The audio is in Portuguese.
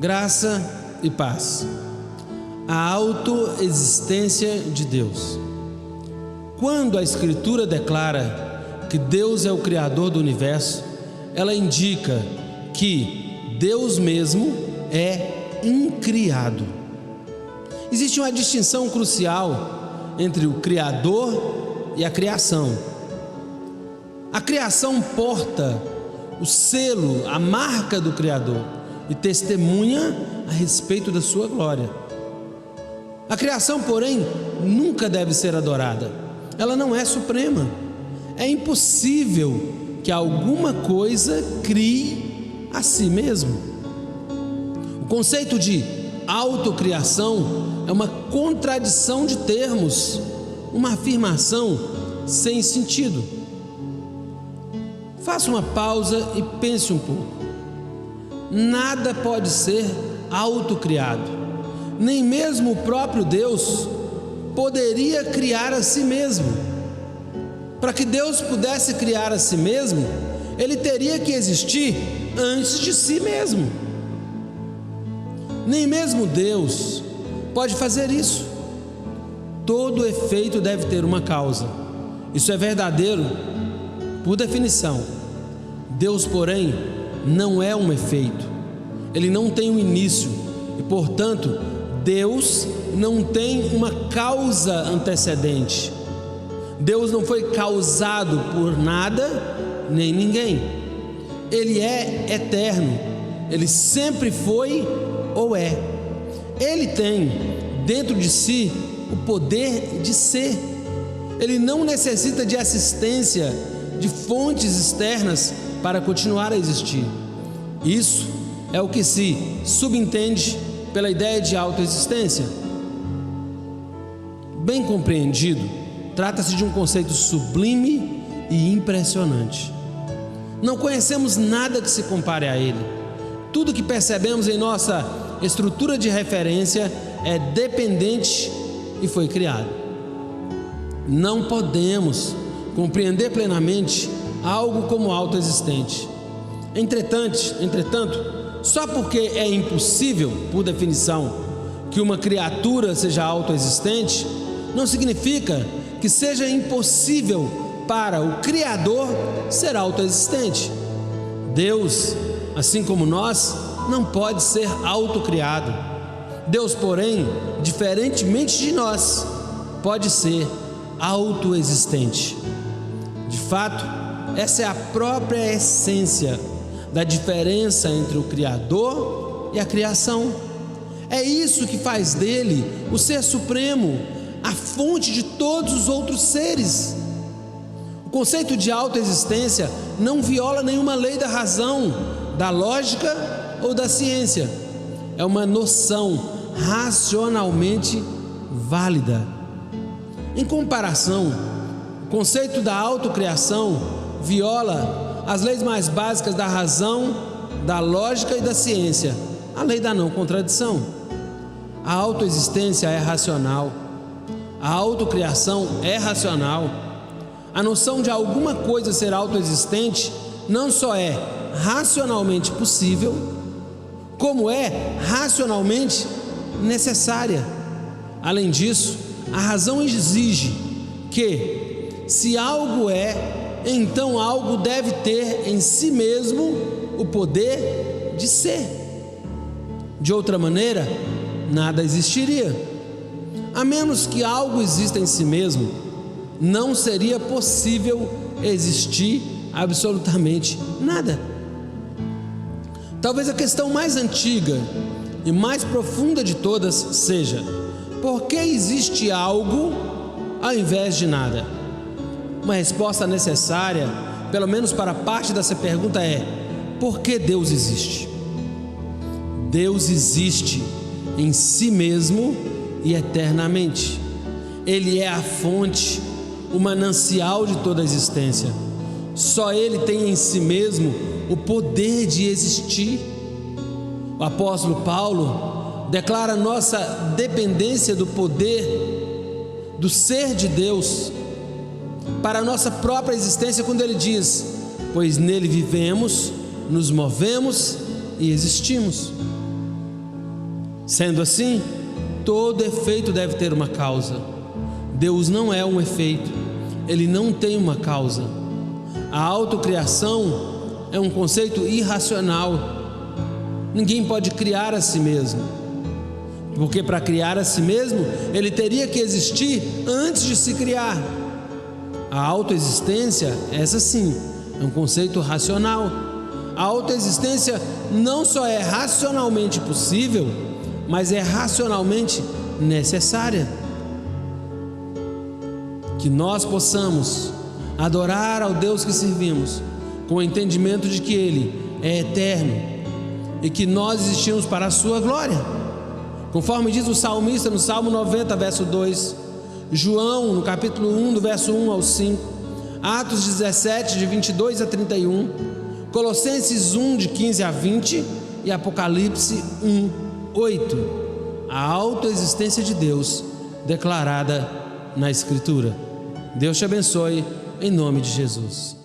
Graça e paz. A autoexistência de Deus. Quando a Escritura declara que Deus é o Criador do universo, ela indica que Deus mesmo é incriado. Existe uma distinção crucial entre o Criador e a criação. A criação porta o selo, a marca do Criador e testemunha a respeito da sua glória. A criação, porém, nunca deve ser adorada. Ela não é suprema. É impossível que alguma coisa crie a si mesmo. O conceito de autocriação é uma contradição de termos, uma afirmação sem sentido. Faça uma pausa e pense um pouco. Nada pode ser autocriado, nem mesmo o próprio Deus poderia criar a si mesmo. Para que Deus pudesse criar a si mesmo, ele teria que existir antes de si mesmo. Nem mesmo Deus pode fazer isso. Todo efeito deve ter uma causa. Isso é verdadeiro por definição. Deus, porém, não é um efeito. Ele não tem um início e, portanto, Deus não tem uma causa antecedente. Deus não foi causado por nada nem ninguém. Ele é eterno. Ele sempre foi ou é. Ele tem dentro de si o poder de ser. Ele não necessita de assistência de fontes externas para continuar a existir. Isso é o que se subentende pela ideia de autoexistência. Bem compreendido, trata-se de um conceito sublime e impressionante. Não conhecemos nada que se compare a ele. Tudo que percebemos em nossa estrutura de referência é dependente e foi criado. Não podemos compreender plenamente algo como autoexistente. Entretanto, só porque é impossível, por definição, que uma criatura seja autoexistente, não significa que seja impossível para o Criador ser autoexistente. Deus, assim como nós, não pode ser autocriado. Deus, porém, diferentemente de nós, pode ser autoexistente. De fato, essa é a própria essência da diferença entre o Criador e a criação. É isso que faz dele o ser supremo, a fonte de todos os outros seres. O conceito de autoexistência não viola nenhuma lei da razão, da lógica ou da ciência. É uma noção racionalmente válida. Em comparação, o conceito da autocriação viola as leis mais básicas da razão, da lógica e da ciência, a lei da não contradição. A autoexistência é racional, a autocriação é racional. A noção de alguma coisa ser autoexistente não só é racionalmente possível, como é racionalmente necessária. Além disso, a razão exige que, se algo é, então algo deve ter em si mesmo o poder de ser. De outra maneira, nada existiria. A menos que algo exista em si mesmo, não seria possível existir absolutamente nada. Talvez a questão mais antiga e mais profunda de todas seja: por que existe algo ao invés de nada? Uma resposta necessária, pelo menos para parte dessa pergunta, é: por que Deus existe? Deus existe em si mesmo e eternamente. Ele é a fonte, o manancial de toda a existência. Só Ele tem em si mesmo o poder de existir. O apóstolo Paulo declara nossa dependência do poder, do ser de Deus, para a nossa própria existência, quando ele diz: pois nele vivemos, nos movemos e existimos. Sendo assim, todo efeito deve ter uma causa. Deus não é um efeito, Ele não tem uma causa. A autocriação é um conceito irracional. Ninguém pode criar a si mesmo, porque para criar a si mesmo, ele teria que existir antes de se criar. A autoexistência, essa sim, é um conceito racional. A autoexistência não só é racionalmente possível, mas é racionalmente necessária. Que nós possamos adorar ao Deus que servimos, com o entendimento de que Ele é eterno e que nós existimos para a sua glória. Conforme diz o salmista no Salmo 90, verso 2, João, no capítulo 1, do verso 1 ao 5, Atos 17, de 22 a 31, Colossenses 1, de 15 a 20 e Apocalipse 1, 8. A autoexistência de Deus declarada na Escritura. Deus te abençoe, em nome de Jesus.